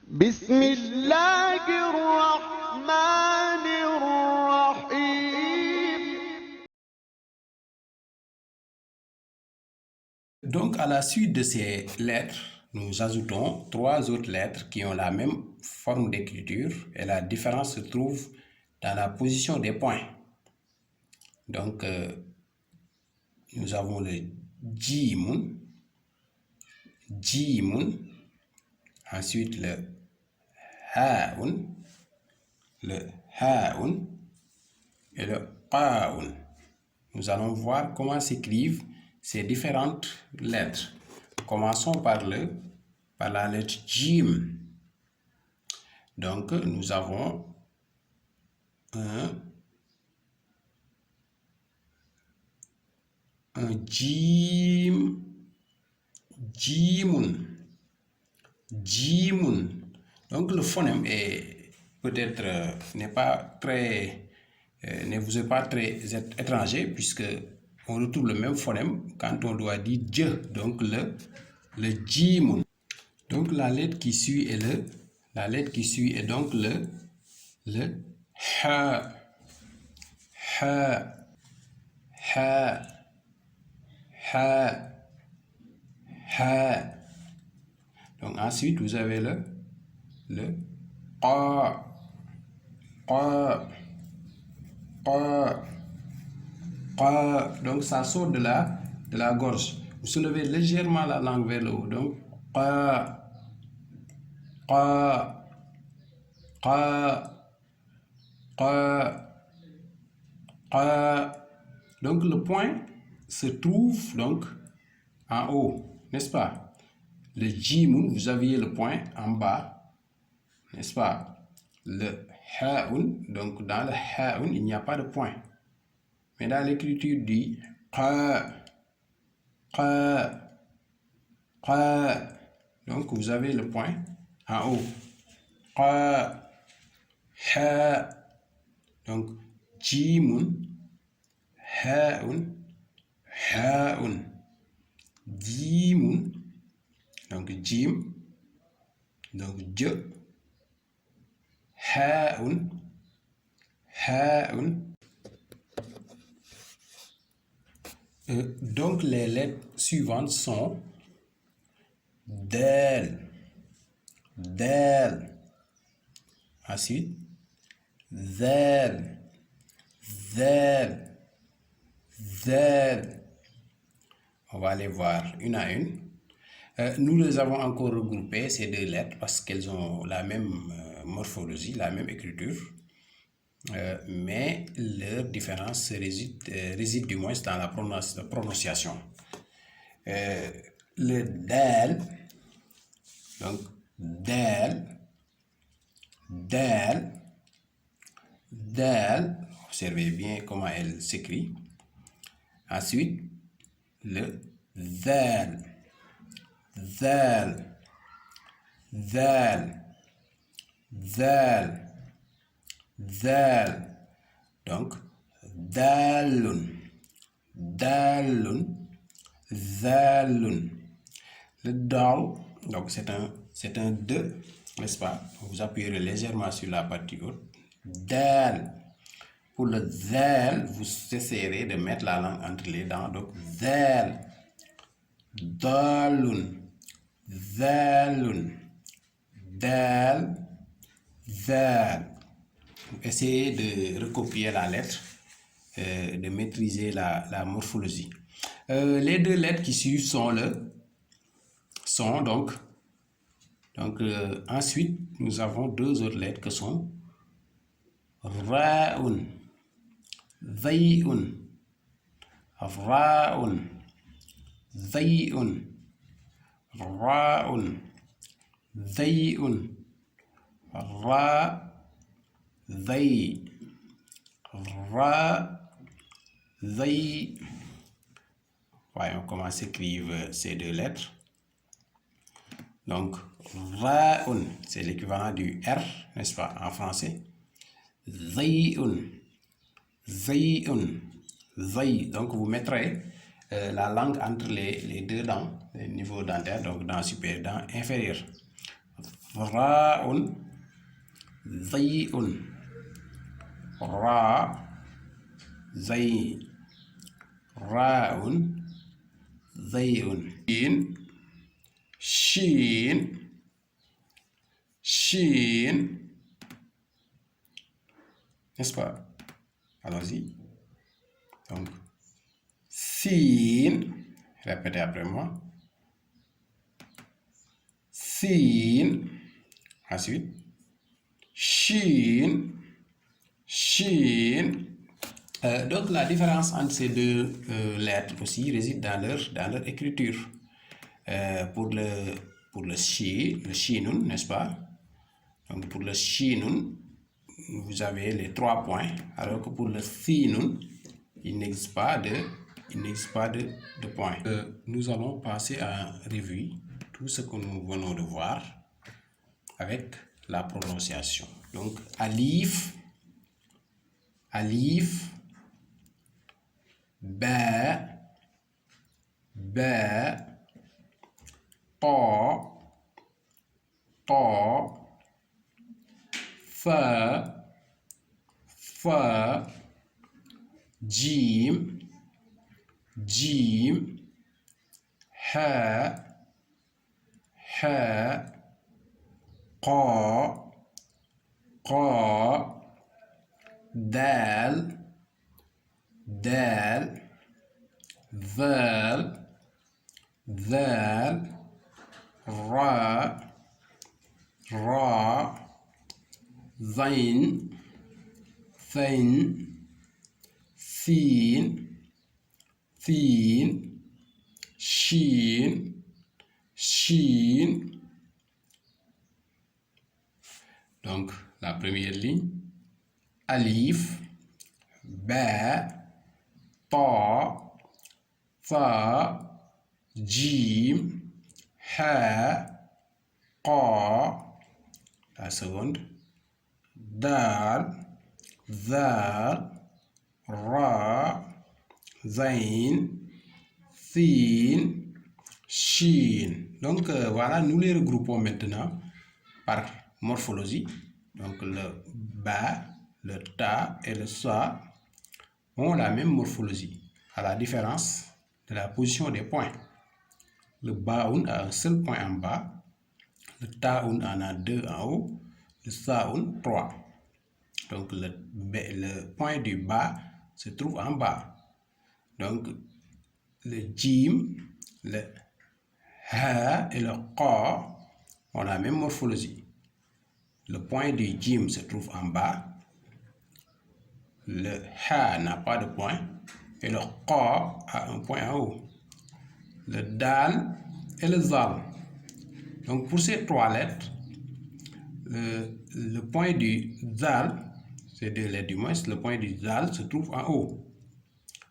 بسم الله الرحمن الرحيم. Donc, à la suite de ces lettres, nous ajoutons trois autres lettres qui ont la même forme d'écriture et la différence se trouve dans la position des points. Donc, nous avons le jimun, ensuite le haun et le qaun. Nous allons voir comment s'écrivent ces différentes lettres. Commençons par la lettre jim. Donc, nous avons un jim, jimun. Donc, le phonème est peut-être ne vous est pas très étranger puisque on retrouve le même phonème quand on doit dire Dieu. Donc, le jimun. Donc, la lettre qui suit est donc le ha. Donc ensuite vous avez le qa. Donc ça sort de la gorge. Vous soulevez légèrement la langue vers le haut. Donc qa. Donc le point se trouve donc en haut, n'est-ce pas? Le jimun, vous aviez le point en bas, n'est-ce pas? Le haun, donc dans le haun, il n'y a pas de point. Mais dans l'écriture du qa, donc vous avez le point en haut. Qa, ha, donc jimun, haun, jimun, donc jim, donc je, haun. Donc les lettres suivantes sont del, ensuite zel. On va les voir une à une. Nous les avons encore regroupées, ces deux lettres, parce qu'elles ont la même morphologie, la même écriture. Mais leur différence réside du moins dans la prononciation. Le dal, donc dal, observez bien comment elle s'écrit. Ensuite, le zal. Donc, dalun, zalun. Le dal, donc c'est un de, n'est-ce pas? Vous appuyez légèrement sur la partie haute. Dal. Pour le zal, vous essaierez de mettre la langue entre les dents. Donc, zal. Dalun. Zalun. Dal. Zal. Essayez de recopier la lettre, de maîtriser la morphologie. Les deux lettres qui suivent sont donc ensuite nous avons deux autres lettres que sont ra'un, zay'un, ra'un, zay'un, ra'un, zay'un, ra, zay, ra, zay. Voyons comment s'écrivent ces deux lettres. Donc, ra'un, c'est l'équivalent du R, n'est-ce pas, en français. Zay'un, zay. Donc, vous mettrez la langue entre les deux dents, les niveaux dentaires, donc dents supérieures, dents inférieures. راء ضيء راء زي راء ضيء شين شين n'est-ce pas? Allons-y. Donc, sin, répétez après moi. Sin, ensuite, shin, shin. Donc, la différence entre ces deux lettres aussi réside dans leur écriture. Pour le shinun, n'est-ce pas? Donc, pour le shinun, vous avez les 3 points, alors que pour le sinun, il n'existe pas de points. Nous allons passer en revue tout ce que nous venons de voir avec la prononciation. Donc, alif, alif, ba, ba, ta, ta, fa, fa, jim, jim, ha, ha, qa, qa, dal, dal, ذال, ذال, ra, ra, zain, zain, sin, sin, shin, shin. Donc, la première ligne, alif, ba, ta, fa, jim, ha, qa. La seconde, dal, zal, ra, zain, sin, shin. Donc voilà, nous les regroupons maintenant par morphologie. Donc le ba, le ta et le sa ont la même morphologie, à la différence de la position des points. Le baun a un seul point en bas, le taun en a 2 en haut, le saun 3. Donc le point du bas se trouve en bas. Donc le jim, le ha et le qa ont la même morphologie. Le point du jim se trouve en bas, le ha n'a pas de point et le qa a un point en haut. Le dal et le zal. Donc pour ces 3 lettres, le point du zal, ces 2 lettres du moins, le point du zal se trouve en haut.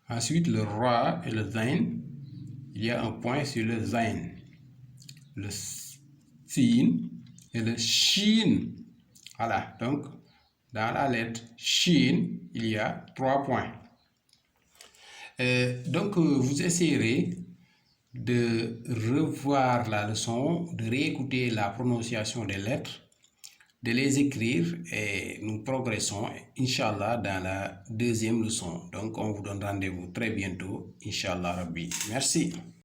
Ensuite, le ra et le zain, il y a un point sur le zain. Le sin et le shin. Voilà, donc dans la lettre shin, il y a 3 points. Donc vous essayerez de revoir la leçon, de réécouter la prononciation des lettres, de les écrire et nous progressons, Inch'Allah, dans la deuxième leçon. Donc, on vous donne rendez-vous très bientôt, Inch'Allah Rabbi. Merci.